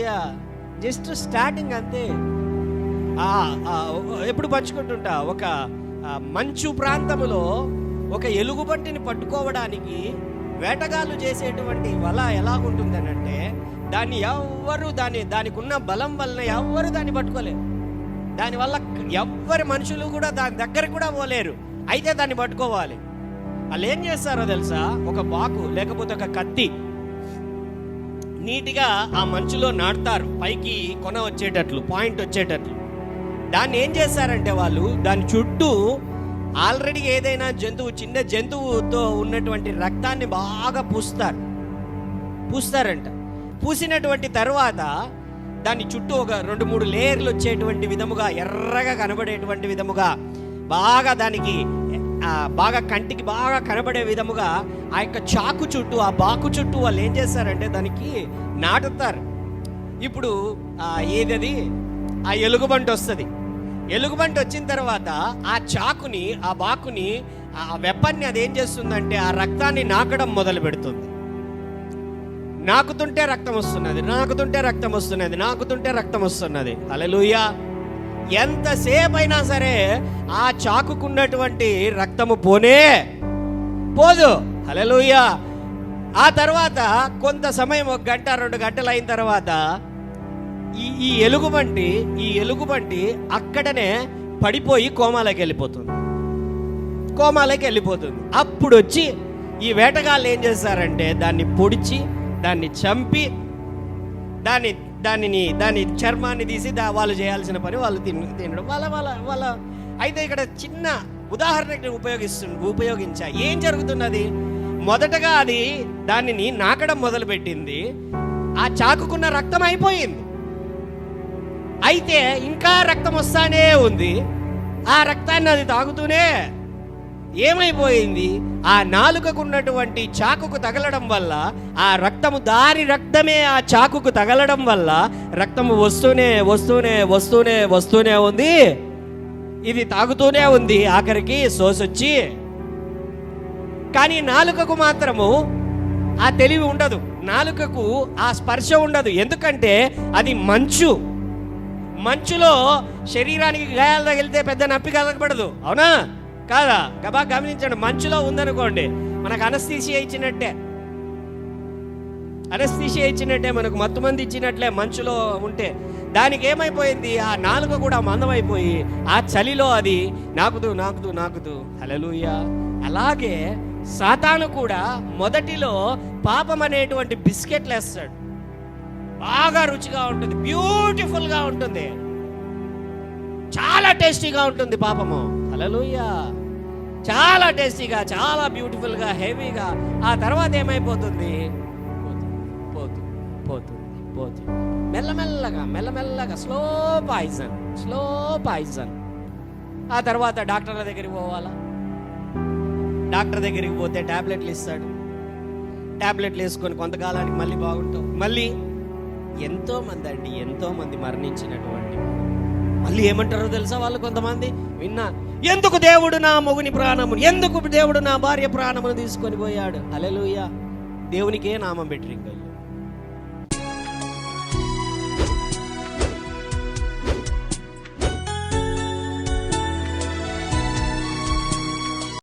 హల్లెలూయా. Just starting అంతే. ఎప్పుడు పంచుకుంటుంటా, ఒక మంచు ప్రాంతములో ఒక ఎలుగుబంటిని పట్టుకోవడానికి వేటగాళ్ళు చేసేటువంటి వల ఎలాగుంటుందనంటే, దాన్ని ఎవ్వరు దానికి ఉన్న బలం వలన ఎవ్వరు దాన్ని పట్టుకోలేరు. దానివల్ల ఎవ్వరి మనుషులు కూడా దాని దగ్గర కూడా పోలేరు. అయితే దాన్ని పట్టుకోవాలి. వాళ్ళు ఏం చేస్తారో తెలుసా, ఒక బాకు లేకపోతే ఒక కత్తి నీట్గా ఆ మంచులో నాటుతారు, పైకి కొన వచ్చేటట్లు, పాయింట్ వచ్చేటట్లు. దాన్ని ఏం చేస్తారంటే వాళ్ళు దాని చుట్టూ ఆల్రెడీ ఏదైనా చిన్న జంతువుతో ఉన్నటువంటి రక్తాన్ని బాగా పూస్తారంట. పూసినటువంటి తర్వాత దాని చుట్టూ ఒక 2-3 లేయర్లు వచ్చేటువంటి విధముగా, ఎర్రగా కనబడేటువంటి విధముగా, బాగా దానికి బాగా కంటికి బాగా కనబడే విధముగా ఆ యొక్క చాకు చుట్టూ, ఆ బాకు చుట్టూ వాళ్ళు ఏం చేస్తారంటే దానికి నాటుతారు. ఇప్పుడు ఏదది ఆ ఎలుగుబంటి వస్తుంది. ఎలుగుబంటి వచ్చిన తర్వాత ఆ చాకుని, ఆ బాకుని, ఆ వెపన్ని అది ఏం చేస్తుందంటే ఆ రక్తాన్ని నాకడం మొదలు పెడుతుంది. నాకుతుంటే రక్తం వస్తున్నది, నాకుతుంటే రక్తం వస్తున్నది, నాకుతుంటే రక్తం వస్తున్నది. హల్లెలూయా. ఎంతసేపు అయినా సరే ఆ చాకుకున్నటువంటి రక్తము పోదు. హల్లెలూయా. ఆ తర్వాత కొంత సమయం, 1 గంట 2 గంటలు అయిన తర్వాత ఈ ఎలుగుబంటి అక్కడనే పడిపోయి కోమాలోకి వెళ్ళిపోతుంది. అప్పుడు వచ్చి ఈ వేటగాళ్ళు ఏం చేస్తారంటే దాన్ని పొడిచి, దాన్ని చంపి, దాని చర్మాన్ని తీసి వాళ్ళు చేయాల్సిన పని వాళ్ళు తినడం వాళ్ళ. అయితే ఇక్కడ చిన్న ఉదాహరణకి ఉపయోగించా. ఏం జరుగుతున్నది? మొదటగా అది దానిని నాకడం మొదలుపెట్టింది. ఆ చాకుకున్న రక్తం అయిపోయింది. అయితే ఇంకా రక్తం వస్తానే ఉంది. ఆ రక్తాన్ని అది తాగుతూనే ఏమైపోయింది? ఆ నాలుకకున్నటువంటి చాకుకు తగలడం వల్ల ఆ రక్తము, దాని రక్తమే ఆ చాకుకు తగలడం వల్ల రక్తము వస్తూనే ఉంది. ఇది తాగుతూనే ఉంది. ఆఖరికి సోసొచ్చి, కానీ నాలుకకు మాత్రము ఆ తెలివి ఉండదు, నాలుకకు ఆ స్పర్శ ఉండదు. ఎందుకంటే అది మంచులో శరీరానికి గాయాలు తగిలితే పెద్ద నొప్పి కలగబడదు, అవునా కాదా? బాగా గమనించండి. మంచులో ఉందనుకోండి, మనకు అనస్థీషియా ఇచ్చినట్టే, మనకు మత్తుమంది ఇచ్చినట్లే. మంచులో ఉంటే దానికి ఏమైపోయింది? ఆ నాలుక కూడా మందమైపోయి ఆ చలిలో అది నాకుతూ. హల్లెలూయా. అలాగే సాతాను కూడా మొదటిలో పాపం అనేటువంటి బిస్కెట్లు వేస్తాడు. బాగా రుచిగా ఉంటుంది, బ్యూటిఫుల్గా ఉంటుంది, చాలా టేస్టీగా ఉంటుంది పాపము. హల్లెలూయా. చాలా టేస్టీగా, చాలా బ్యూటిఫుల్గా, హెవీగా. ఆ తర్వాత ఏమైపోతుంది? పోతుంది. మెల్లమెల్లగా స్లో పాయిజన్. ఆ తర్వాత డాక్టర్ల దగ్గరికి పోవాలా. డాక్టర్ దగ్గరికి పోతే టాబ్లెట్లు ఇస్తాడు. టాబ్లెట్లు వేసుకొని కొంతకాలానికి మళ్ళీ బాగుంటాం. మళ్ళీ ఎంతో మంది మరణించినటువంటి, మళ్ళీ ఏమంటారో తెలుసా వాళ్ళు? కొంతమంది విన్నా, ఎందుకు దేవుడు నా మొగుని ప్రాణమును, ఎందుకు దేవుడు నా భార్య ప్రాణమును తీసుకొని పోయాడు? హల్లెలూయా. దేవునికే నామం పెట్టింది.